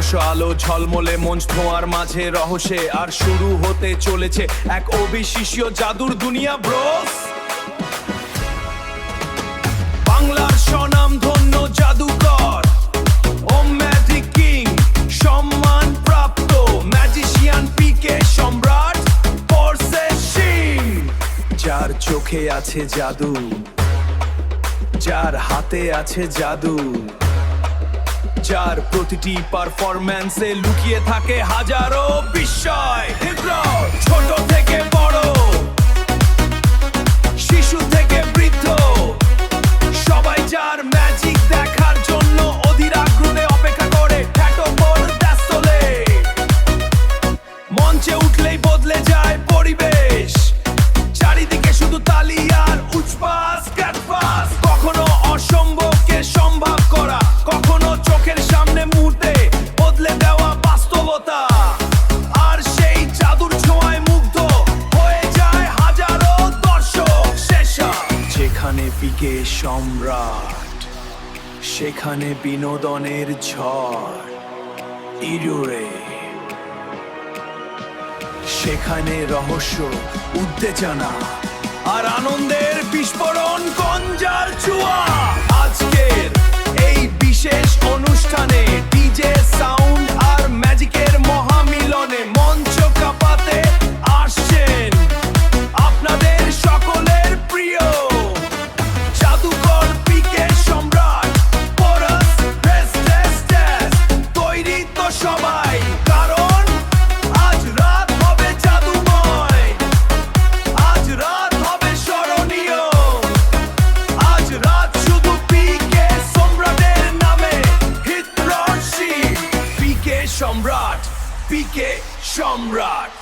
ষোড়শ আলো ঝলমলে মঞ্চ ধোঁয়ার মাঝে রহস্যে আর শুরু হতে চলেছে এক অবিশ্বাস্য জাদুর দুনিয়া ব্রোস। বাংলার স্বনামধন্য জাদুকর ও ম্যাজিক কিং, সম্মান প্রাপ্ত ম্যাজিশিয়ান পিকে সম্রাট ফোর্সেস সিং, যার চোখে আছে জাদু, যার হাতে আছে জাদু, যার প্রতিটি পারফরম্যান্সে লুকিয়ে থাকে হাজারো বিস্ময়। ছোট থেকে বড়, শিশু থেকে বৃদ্ধ, সবাই যার ম্যাজিক দেখার জন্য অধীর আগ্রহে অপেক্ষা করে। মঞ্চে উঠলেই বদলে যায় পরিবেশ, চারিদিকে শুধু তালি আর উচ্ছ্বাস ক্যাটফাস। কখনো অসম্ভবকে সম্ভব করা, কখনো চোখের সামনে মুহূর্তে বদলে দেওয়া বাস্তবতা। আর সেই জাদুর ছোঁয়ায় মুগ্ধ হয়ে যায় হাজারো দর্শক। যেখানে পিকে সম্রাট, সেখানে বিনোদনের ঝড় ইরুরে, সেখানে রহস্য, উত্তেজনা আর আনন্দের বিস্ফোরণ গঞ্জার চুয়া। আজকের এই বিশেষ অনুষ্ঠানে ডিজে সাউন্ড আর ম্যাজিকের মহামিলনে মঞ্চ কাঁপাতে আসছেন আপনাদের সকলের প্রিয় জাদুকর পিকে সম্রাট ফোর্সেস। তৈরি তো সবাই, কারণ আজ রাত হবে জাদুময়, আজ রাত হবে স্মরণীয়, আজ রাত শুধু পিকে সম্রাটের নামে হিট রশি। পিকে সম্রাট, পিকে সম্রাট।